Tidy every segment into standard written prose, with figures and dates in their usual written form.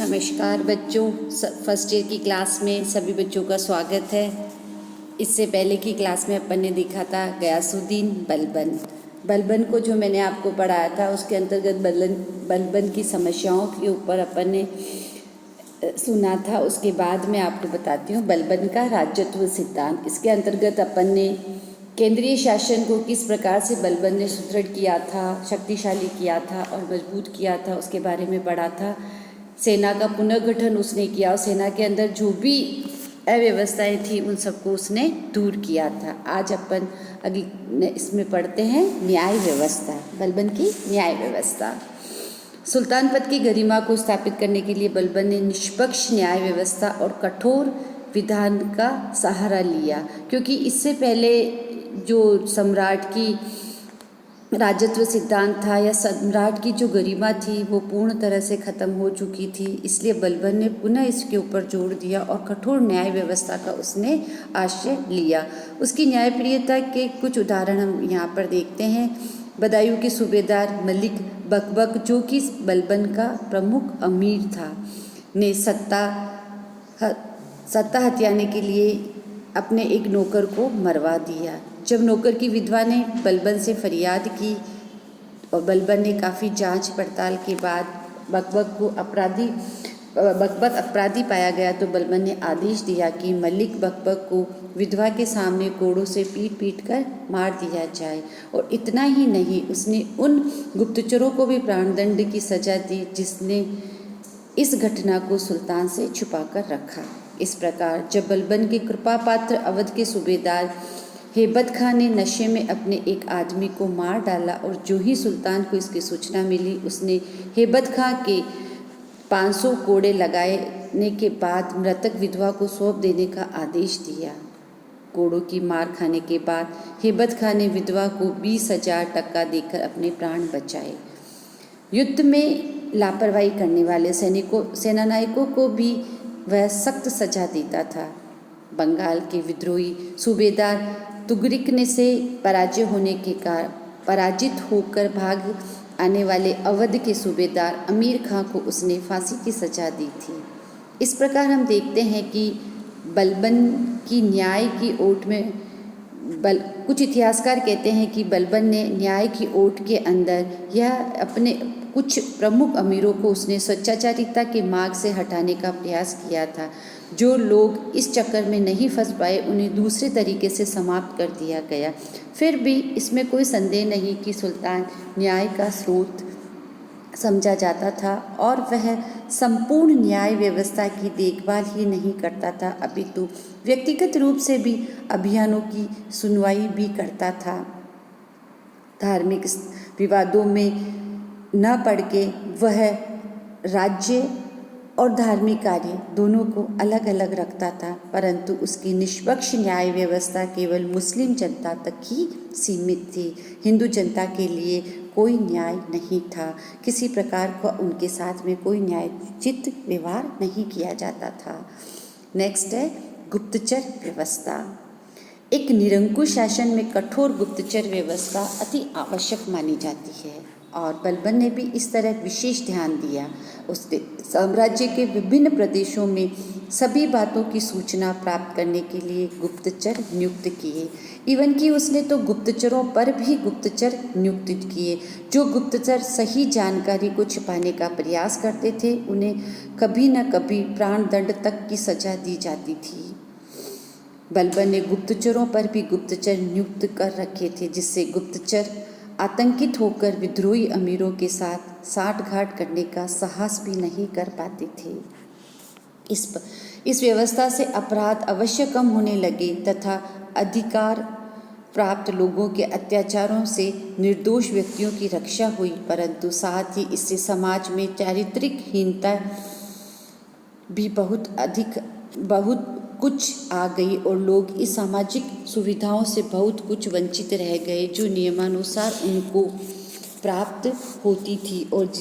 नमस्कार बच्चों, first year की क्लास में सभी बच्चों का स्वागत है। इससे पहले की क्लास में अपन ने देखा था गयासुद्दीन बलबन। बलबन को जो मैंने आपको पढ़ाया था उसके अंतर्गत बलबन की समस्याओं के ऊपर अपन ने सुना था। उसके बाद मैं आपको बताती हूँ बलबन का राज्यत्व सिद्धांत। इसके अंतर्गत अपन ने केंद्रीय शासन को किस प्रकार से बलबन ने सुदृढ़ किया था, शक्तिशाली किया था और मजबूत किया था, उसके बारे में पढ़ा था। सेना का पुनर्गठन उसने किया और सेना के अंदर जो भी अव्यवस्थाएं थी उन सबको उसने दूर किया था। आज अपन अगले इसमें पढ़ते हैं न्याय व्यवस्था, बलबन की न्याय व्यवस्था। सुल्तान पद की गरिमा को स्थापित करने के लिए बलबन ने निष्पक्ष न्याय व्यवस्था और कठोर विधान का सहारा लिया, क्योंकि इससे पहले जो सम्राट की राजत्व सिद्धांत था या सम्राट की जो गरिमा थी वो पूर्ण तरह से ख़त्म हो चुकी थी। इसलिए बलबन ने पुनः इसके ऊपर जोर दिया और कठोर न्याय व्यवस्था का उसने आश्रय लिया। उसकी न्यायप्रियता के कुछ उदाहरण हम यहाँ पर देखते हैं। बदायूं के सूबेदार मलिक बकबक, जो कि बलबन का प्रमुख अमीर था, ने सत्ता हथियाने के लिए अपने एक नौकर को मरवा दिया। जब नौकर की विधवा ने बलबन से फरियाद की और बलबन ने काफ़ी जांच पड़ताल के बाद बकबक अपराधी पाया गया, तो बलबन ने आदेश दिया कि मलिक बकबक को विधवा के सामने कोड़ों से पीट पीट कर मार दिया जाए। और इतना ही नहीं, उसने उन गुप्तचरों को भी प्राणदंड की सजा दी जिसने इस घटना को सुल्तान से छुपा कर रखा। इस प्रकार जब बलबन के कृपा पात्र अवध के सूबेदार हेबत खां ने नशे में अपने एक आदमी को मार डाला और जो ही सुल्तान को इसकी सूचना मिली, उसने हेबत खां के 500 कोड़े लगाने के बाद मृतक विधवा को सौंप देने का आदेश दिया। कोड़ों की मार खाने के बाद हेबत खां ने विधवा को 20,000 टका देकर अपने प्राण बचाए। युद्ध में लापरवाही करने वाले सेनानायकों को भी वह सख्त सजा देता था। बंगाल के विद्रोही सूबेदार तुगरिक ने से पराजित होकर भाग आने वाले अवध के सूबेदार अमीर खां को उसने फांसी की सजा दी थी। इस प्रकार हम देखते हैं कि बलबन की न्याय की ओट में कुछ इतिहासकार कहते हैं कि बलबन ने न्याय की ओट के अंदर यह अपने कुछ प्रमुख अमीरों को उसने स्वच्छाचारिता के मार्ग से हटाने का प्रयास किया था। जो लोग इस चक्कर में नहीं फंस पाए उन्हें दूसरे तरीके से समाप्त कर दिया गया। फिर भी इसमें कोई संदेह नहीं कि सुल्तान न्याय का स्रोत समझा जाता था और वह संपूर्ण न्याय व्यवस्था की देखभाल ही नहीं करता था, अपितु व्यक्तिगत रूप से भी अभियानों की सुनवाई भी करता था। धार्मिक विवादों में न पड़ के वह राज्य और धार्मिक कार्य दोनों को अलग अलग रखता था, परंतु उसकी निष्पक्ष न्याय व्यवस्था केवल मुस्लिम जनता तक ही सीमित थी। हिंदू जनता के लिए कोई न्याय नहीं था। किसी प्रकार का उनके साथ में कोई न्यायोचित व्यवहार नहीं किया जाता था। नेक्स्ट है गुप्तचर व्यवस्था। एक निरंकुश शासन में कठोर गुप्तचर व्यवस्था अति आवश्यक मानी जाती है और बलबन ने भी इस तरह विशेष ध्यान दिया। उसने साम्राज्य के विभिन्न प्रदेशों में सभी बातों की सूचना प्राप्त करने के लिए गुप्तचर नियुक्त किए। इवन कि उसने तो गुप्तचरों पर भी गुप्तचर नियुक्त किए। जो गुप्तचर सही जानकारी को छिपाने का प्रयास करते थे उन्हें कभी न कभी प्राणदंड तक की सजा दी जाती थी। बलबन ने गुप्तचरों पर भी गुप्तचर नियुक्त कर रखे थे, जिससे गुप्तचर आतंकित होकर विद्रोही अमीरों के साथ साठगांठ करने का साहस भी नहीं कर पाते थे। इस व्यवस्था से अपराध अवश्य कम होने लगे तथा अधिकार प्राप्त लोगों के अत्याचारों से निर्दोष व्यक्तियों की रक्षा हुई, परंतु साथ ही इससे समाज में चारित्रिक हीनता भी बहुत कुछ आ गई और लोग इस सामाजिक सुविधाओं से बहुत कुछ वंचित रह गए जो नियमानुसार उनको प्राप्त होती थी और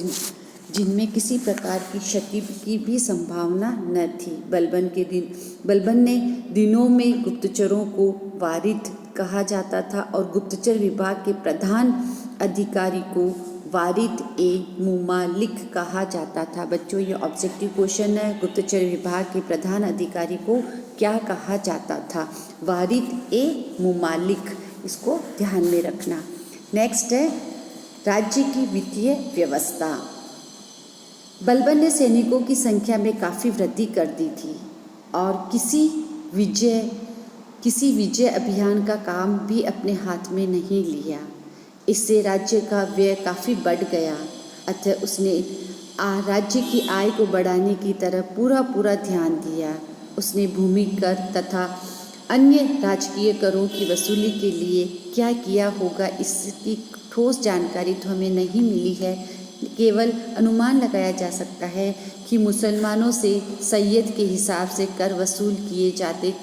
जिनमें किसी प्रकार की क्षति की भी संभावना न थी। बलबन ने दिनों में गुप्तचरों को वारिद कहा जाता था और गुप्तचर विभाग के प्रधान अधिकारी को वारिद ए मुमालिक कहा जाता था। बच्चों, ये ऑब्जेक्टिव क्वेश्चन है। गुप्तचर विभाग के प्रधान अधिकारी को क्या कहा जाता था? वारिद ए मुमालिक, इसको ध्यान में रखना। नेक्स्ट है राज्य की वित्तीय व्यवस्था। बलबन ने सैनिकों की संख्या में काफ़ी वृद्धि कर दी थी और किसी विजय अभियान का काम भी अपने हाथ में नहीं लिया। इससे राज्य का व्यय काफ़ी बढ़ गया। अतः उसने राज्य की आय को बढ़ाने की तरफ पूरा ध्यान दिया। उसने भूमि कर तथा अन्य राजकीय करों की वसूली के लिए क्या किया होगा, इसकी ठोस जानकारी तो हमें नहीं मिली है। केवल अनुमान लगाया जा सकता है कि मुसलमानों से सैयद के हिसाब से कर वसूल किए जाते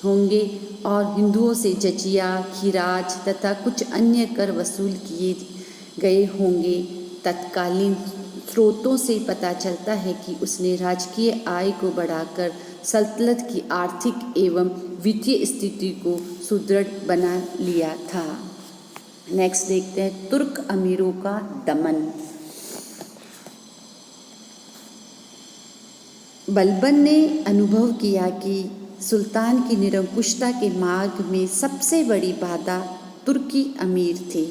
होंगे और हिंदुओं से जजिया, खिराज तथा कुछ अन्य कर वसूल किए गए होंगे। तत्कालीन स्रोतों से पता चलता है कि उसने राजकीय आय को बढ़ाकर सल्तनत की आर्थिक एवं वित्तीय स्थिति को सुदृढ़ बना लिया था। नेक्स्ट देखते हैं तुर्क अमीरों का दमन। बलबन ने अनुभव किया कि सुल्तान की निरंकुशता के मार्ग में सबसे बड़ी बाधा तुर्की अमीर थे,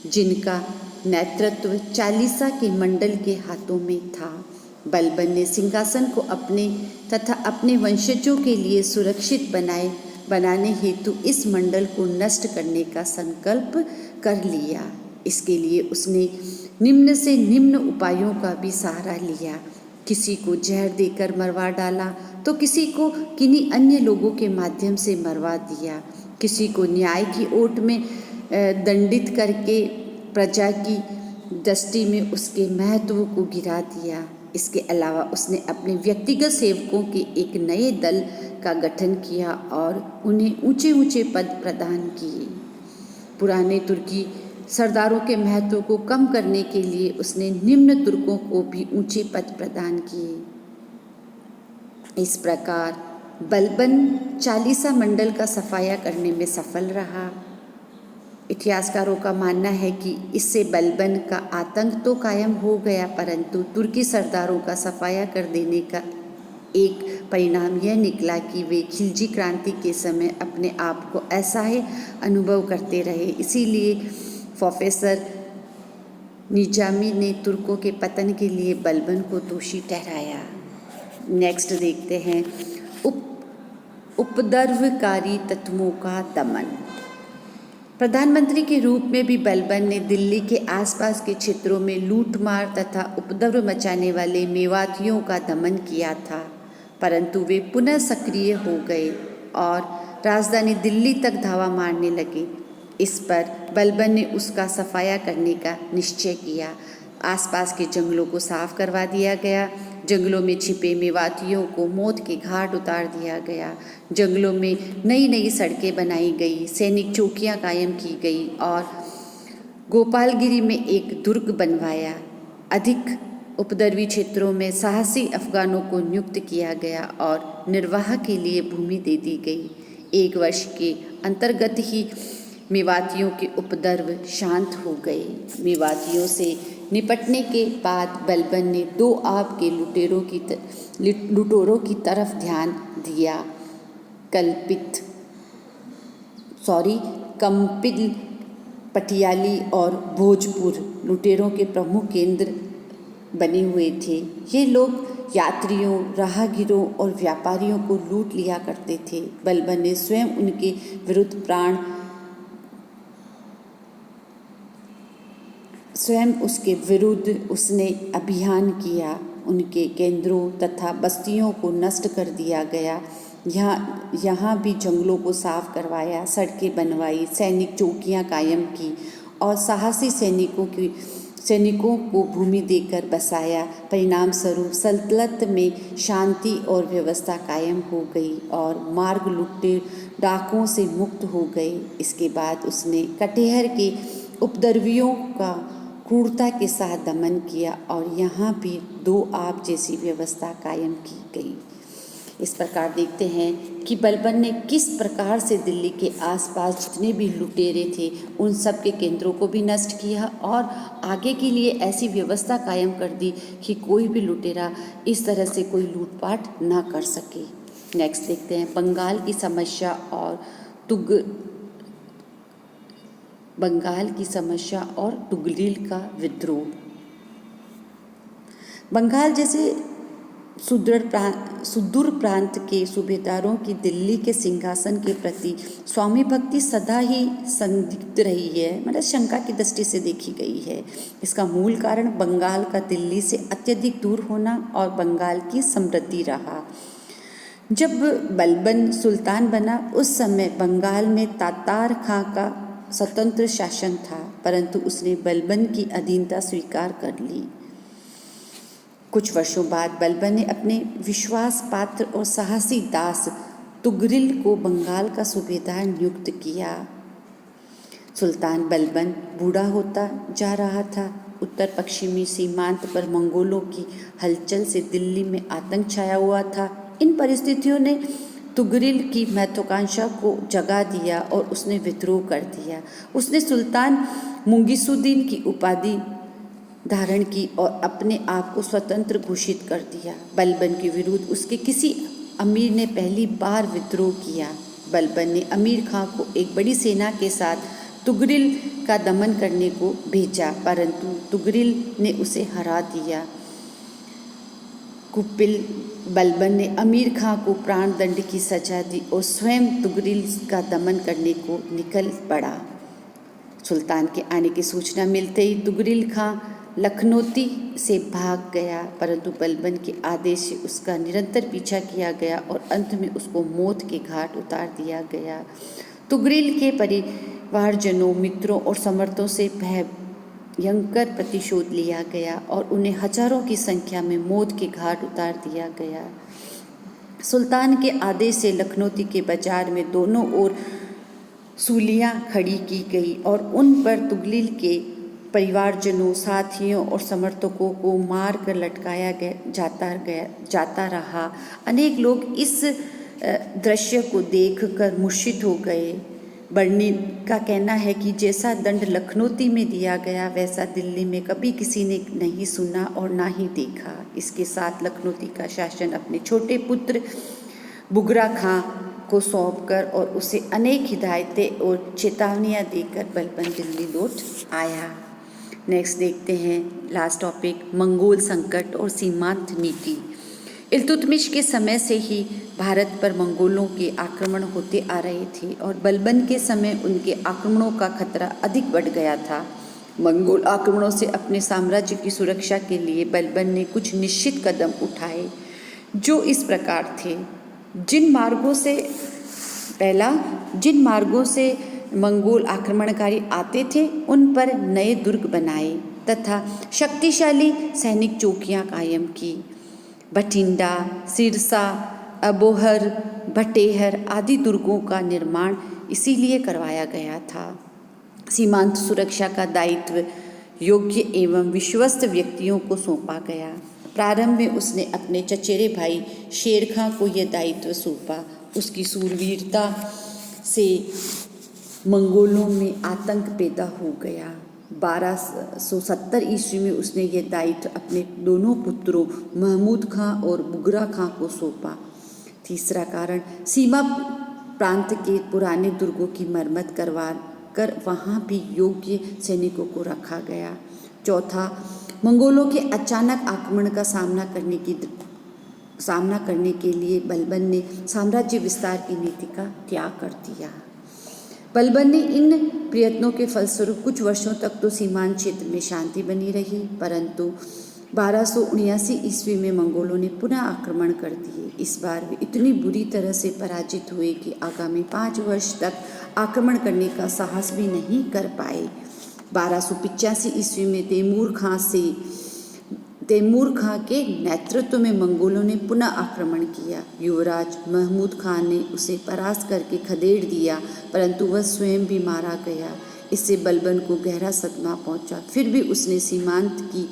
जिनका नेतृत्व चालीसा के मंडल के हाथों में था। बलबन ने सिंहासन को अपने तथा अपने वंशजों के लिए सुरक्षित बनाने हेतु इस मंडल को नष्ट करने का संकल्प कर लिया। इसके लिए उसने निम्न से निम्न उपायों का भी सहारा लिया। किसी को जहर देकर मरवा डाला तो किसी को किन्हीं अन्य लोगों के माध्यम से मरवा दिया। किसी को न्याय की ओट में दंडित करके प्रजा की दृष्टि में उसके महत्व को गिरा दिया। इसके अलावा उसने अपने व्यक्तिगत सेवकों के एक नए दल का गठन किया और उन्हें ऊंचे ऊंचे पद प्रदान किए। पुराने तुर्की सरदारों के महत्व को कम करने के लिए उसने निम्न तुर्कों को भी ऊंचे पद प्रदान किए। इस प्रकार बलबन चालीसा मंडल का सफाया करने में सफल रहा। इतिहासकारों का मानना है कि इससे बलबन का आतंक तो कायम हो गया, परंतु तुर्की सरदारों का सफाया कर देने का एक परिणाम यह निकला कि वे खिलजी क्रांति के समय अपने आप को असहाय अनुभव करते रहे। इसीलिए प्रोफेसर निजामी ने तुर्कों के पतन के लिए बलबन को दोषी ठहराया। नेक्स्ट देखते हैं उपद्रवकारी तत्वों का दमन। प्रधानमंत्री के रूप में भी बलबन ने दिल्ली के आसपास के क्षेत्रों में लूटमार तथा उपद्रव मचाने वाले मेवातियों का दमन किया था, परंतु वे पुनः सक्रिय हो गए और राजधानी दिल्ली तक धावा मारने लगे। इस पर बलबन ने उसका सफाया करने का निश्चय किया। आसपास के जंगलों को साफ करवा दिया गया। जंगलों में छिपे मेवातियों को मौत के घाट उतार दिया गया। जंगलों में नई नई सड़कें बनाई गई, सैनिक चौकियां कायम की गई और गोपालगिरी में एक दुर्ग बनवाया। अधिक उपद्रवी क्षेत्रों में साहसी अफगानों को नियुक्त किया गया और निर्वाह के लिए भूमि दे दी गई। 1 वर्ष के अंतर्गत ही मेवातियों के उपद्रव शांत हो गए। मेवातियों से निपटने के बाद बलबन ने 2 आप के लुटेरों की तरफ ध्यान दिया। कंपिल, पटियाली और भोजपुर लुटेरों के प्रमुख केंद्र बने हुए थे। ये लोग यात्रियों, राहगीरों और व्यापारियों को लूट लिया करते थे। बलबन ने स्वयं उनके विरुद्ध उसने अभियान किया। उनके केंद्रों तथा बस्तियों को नष्ट कर दिया गया। यहाँ भी जंगलों को साफ करवाया, सड़कें बनवाई, सैनिक चौकियाँ कायम की और साहसी सैनिकों को भूमि देकर बसाया। परिणाम स्वरूप सल्तनत में शांति और व्यवस्था कायम हो गई और मार्ग लुट्टे डाकुओं से मुक्त हो गए। इसके बाद उसने कटिहार के उपद्रवियों का क्रूरता के साथ दमन किया और यहाँ भी 2 आप जैसी व्यवस्था कायम की गई। इस प्रकार देखते हैं कि बलबन ने किस प्रकार से दिल्ली के आसपास जितने भी लुटेरे थे उन सब के केंद्रों को भी नष्ट किया और आगे के लिए ऐसी व्यवस्था कायम कर दी कि कोई भी लुटेरा इस तरह से कोई लूटपाट ना कर सके। नेक्स्ट देखते हैं बंगाल की समस्या और तुगलिल का विद्रोह। बंगाल जैसे सुदूर प्रांत के सूबेदारों की दिल्ली के सिंहासन के प्रति स्वामी भक्ति सदा ही संदिग्ध रही है, मतलब शंका की दृष्टि से देखी गई है। इसका मूल कारण बंगाल का दिल्ली से अत्यधिक दूर होना और बंगाल की समृद्धि रहा। जब बलबन सुल्तान बना उस समय बंगाल में तातार खां का स्वतंत्र शासन था, परंतु उसने बलबन की अधीनता स्वीकार कर ली। कुछ वर्षों बाद बलबन ने अपने विश्वास पात्र और साहसी दास तुगरिल को बंगाल का सूबेदार नियुक्त किया। सुल्तान बलबन बूढ़ा होता जा रहा था। उत्तर पश्चिमी सीमांत पर मंगोलों की हलचल से दिल्ली में आतंक छाया हुआ था। इन परिस्थितियों ने तुगरिल की महत्वाकांक्षा को जगा दिया और उसने विद्रोह कर दिया। उसने सुल्तान मुंगीसुद्दीन की उपाधि धारण की और अपने आप को स्वतंत्र घोषित कर दिया। बलबन के विरुद्ध उसके किसी अमीर ने पहली बार विद्रोह किया। बलबन ने अमीर खां को एक बड़ी सेना के साथ तुगरिल का दमन करने को भेजा, परंतु तुगरिल ने उसे हरा दिया। कुपिल बलबन ने अमीर खां को प्राण दंड की सजा दी और स्वयं तुगरिल का दमन करने को निकल पड़ा। सुल्तान के आने की सूचना मिलते ही तुगरिल खां लखनौती से भाग गया, परंतु बलबन के आदेश से उसका निरंतर पीछा किया गया और अंत में उसको मौत के घाट उतार दिया गया। तुगरिल के परिवारजनों, मित्रों और समर्थों से भयंकर प्रतिशोध लिया गया और उन्हें हजारों की संख्या में मौत के घाट उतार दिया गया। सुल्तान के आदेश से लखनौती के बाजार में दोनों ओर सूलियां खड़ी की गई और उन पर तुगरिल के परिवारजनों, साथियों और समर्थकों को मार कर लटकाया जाता रहा। अनेक लोग इस दृश्य को देखकर मूर्छित हो गए। बर्नी का कहना है कि जैसा दंड लखनौती में दिया गया वैसा दिल्ली में कभी किसी ने नहीं सुना और ना ही देखा। इसके साथ लखनौती का शासन अपने छोटे पुत्र बुगरा खां को सौंपकर और उसे अनेक हिदायतें और चेतावनियां देकर बलबन दिल्ली लौट आया। नेक्स्ट देखते हैं लास्ट टॉपिक, मंगोल संकट और सीमांत नीति। इल्तुतमिश के समय से ही भारत पर मंगोलों के आक्रमण होते आ रहे थे और बलबन के समय उनके आक्रमणों का खतरा अधिक बढ़ गया था। मंगोल आक्रमणों से अपने साम्राज्य की सुरक्षा के लिए बलबन ने कुछ निश्चित कदम उठाए जो इस प्रकार थे। जिन मार्गों से मंगोल आक्रमणकारी आते थे उन पर नए दुर्ग बनाए तथा शक्तिशाली सैनिक चौकियां कायम की। बठिंडा, सिरसा, अबोहर, भटेहर आदि दुर्गों का निर्माण इसीलिए करवाया गया था। सीमांत सुरक्षा का दायित्व योग्य एवं विश्वस्त व्यक्तियों को सौंपा गया। प्रारंभ में उसने अपने चचेरे भाई शेर खां को यह दायित्व सौंपा। उसकी सूरवीरता से मंगोलों में आतंक पैदा हो गया। 1270 ईस्वी में उसने यह दायित्व अपने दोनों पुत्रों महमूद खां और बुगरा खां को सौंपा। तीसरा कारण, सीमा प्रांत के पुराने दुर्गों की मरम्मत करवा कर वहाँ भी योग्य सैनिकों को रखा गया। चौथा, मंगोलों के अचानक आक्रमण का सामना करने के लिए बलबन ने साम्राज्य विस्तार की नीति का त्याग कर दिया। बलबन ने इन प्रयत्नों के फलस्वरूप कुछ वर्षों तक तो सीमांत क्षेत्र में शांति बनी रही, परंतु 1279 ईस्वी में मंगोलों ने पुनः आक्रमण कर दिए। इस बार वे इतनी बुरी तरह से पराजित हुए कि आगामी 5 वर्ष तक आक्रमण करने का साहस भी नहीं कर पाए। 1285 ईस्वी में तैमूर खां के नेतृत्व में मंगोलों ने पुनः आक्रमण किया। युवराज महमूद खां ने उसे परास्त करके खदेड़ दिया, परंतु वह स्वयं भी मारा गया। इससे बलबन को गहरा सदमा पहुंचा। फिर भी उसने सीमांत की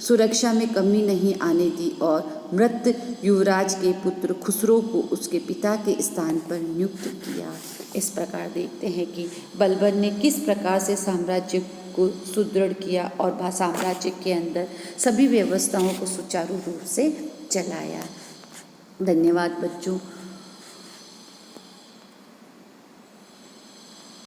सुरक्षा में कमी नहीं आने दी और मृत युवराज के पुत्र खुसरो को उसके पिता के स्थान पर नियुक्त किया। इस प्रकार देखते हैं कि बलबन ने किस प्रकार से साम्राज्य को सुदृढ़ किया और साम्राज्य के अंदर सभी व्यवस्थाओं को सुचारू रूप से चलाया। धन्यवाद बच्चों।